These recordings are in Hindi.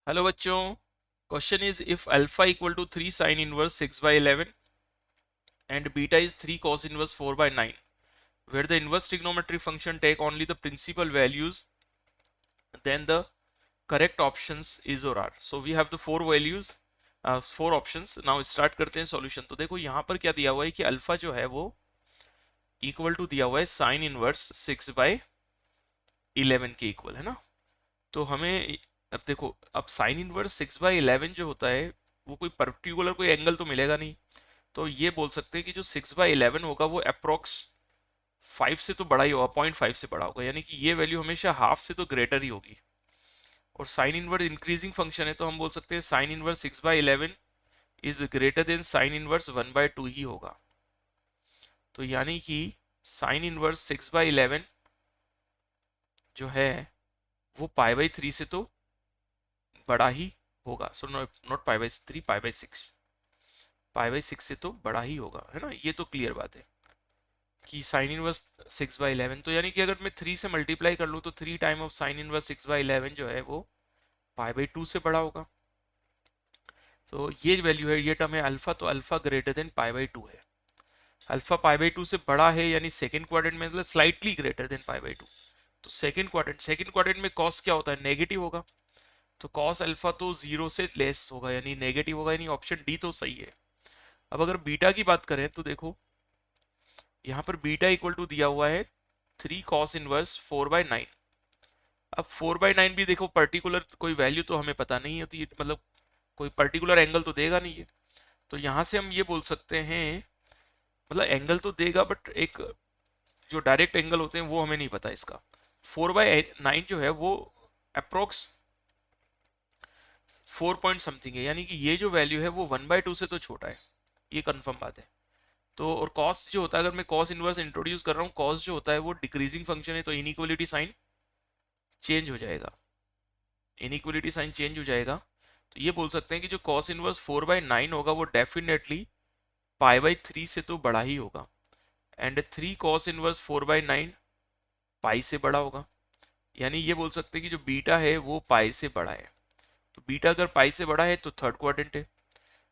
हेलो बच्चों, question is if alpha equal to 3 sine inverse 6/11 and beta is 3 cos inverse 4/9 where the inverse trigonometry function take only the principal values, then the correct options is or are. So we have the four values, four options. Now start करते हैं सॉल्यूशन। तो देखो यहाँ पर क्या दिया हुआ है कि अल्फा जो है वो इक्वल टू दिया हुआ है साइन इनवर्स 6/11 के इक्वल है ना। तो हमें अब देखो, अब साइन इनवर्स 6/11 जो होता है वो कोई पर्टिकुलर कोई एंगल तो मिलेगा नहीं। तो ये बोल सकते हैं कि जो 6/11 होगा वो अप्रोक्स 5 से तो बड़ा ही होगा, 0.5 से बड़ा होगा, यानी कि ये वैल्यू हमेशा हाफ से तो ग्रेटर ही होगी। और साइन इनवर्स इंक्रीजिंग फंक्शन है तो हम बोल सकते हैं sign inverse 6/11 is greater then sine inverse 1/2 ही होगा। तो यानी कि साइन इनवर्स 6/11 जो है वो π/3 से तो बड़ा ही होगा। सो नॉट π/3, π/6, π/6 से तो बड़ा ही होगा, है ना। ये तो क्लियर बात है कि साइन इनवर्स 6/11, तो यानी कि अगर मैं 3 से मल्टीप्लाई कर लूँ तो 3 टाइम ऑफ साइन इनवर्स 6/11 जो है वो π/2 से बड़ा होगा। तो ये वैल्यू है, ये टर्म है अल्फा, तो अल्फा ग्रेटर देन π/2 है। अल्फा π/2 से बड़ा है यानी सेकंड क्वाड्रेंट में, मतलब स्लाइटली ग्रेटर देन π/2। तो सेकंड क्वाड्रेंट में कॉस क्या होता है, नेगेटिव होगा। तो कॉस अल्फा तो जीरो से लेस होगा यानी नेगेटिव होगा, यानी ऑप्शन डी तो सही है। अब अगर बीटा की बात करें तो देखो यहाँ पर बीटा इक्वल टू दिया हुआ है 3 cos इनवर्स 4/9। अब 4/9 भी देखो पर्टिकुलर कोई वैल्यू तो हमें पता नहीं होती, मतलब कोई पर्टिकुलर एंगल तो देगा नहीं है। तो यहाँ से हम ये बोल सकते हैं, मतलब एंगल तो देगा बट एक जो डायरेक्ट एंगल होते हैं वो हमें नहीं पता इसका। 4/9 जो है वो अप्रोक्स 4 पॉइंट समथिंग है, यानी कि ये जो वैल्यू है वो 1/2 से तो छोटा है, ये कंफर्म बात है। तो और कॉस जो होता है, अगर मैं कॉस इनवर्स इंट्रोड्यूस कर रहा हूँ, कॉस जो होता है वो डिक्रीजिंग फंक्शन है, तो इनइक्वलिटी साइन चेंज हो जाएगा, इनइक्वलिटी साइन चेंज हो जाएगा। तो ये बोल सकते हैं कि जो कॉस इनवर्स 4/9 होगा वो डेफिनेटली π/3 से तो बड़ा ही होगा, एंड 3 cos इनवर्स 4/9 पाई से बड़ा होगा। यानी ये बोल सकते हैं कि जो बीटा है वो पाई से बड़ा है। तो बीटा अगर पाई से बड़ा है तो थर्ड क्वाड्रेंट है,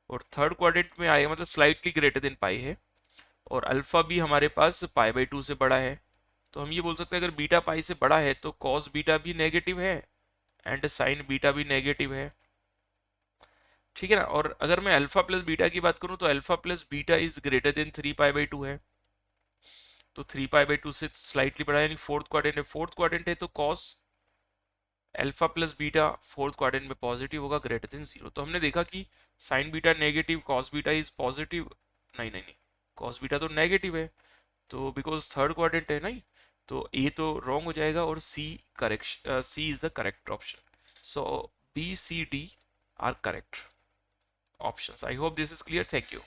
और थर्ड क्वाड्रेंट में आएगा मतलब स्लाइटली ग्रेटर देन पाई है, और अल्फा भी हमारे पास π/2 से बड़ा है। तो हम ये बोल सकते हैं अगर बीटा पाई से बड़ा है तो कॉस बीटा भी नेगेटिव है एंड साइन बीटा भी नेगेटिव है, ठीक है ना। और अगर मैं अल्फा प्लस बीटा की बात करूं तो alpha plus beta is greater than 3π/2 है। तो 3π/2 से स्लाइटली बड़ा यानी फोर्थ क्वाड्रेंट है, फोर्थ क्वाड्रेंट है तो cos alpha plus beta fourth quadrant में पॉजिटिव होगा, ग्रेटर देन 0। तो हमने देखा कि sine beta negative, cos beta is positive, नहीं नहीं नहीं, कॉस बीटा तो नेगेटिव है, तो बिकॉज थर्ड क्वाड्रेंट है नहीं, तो ए तो रॉन्ग हो जाएगा और C correct, C is the correct option. So B C D are correct options. I hope this is clear. Thank you.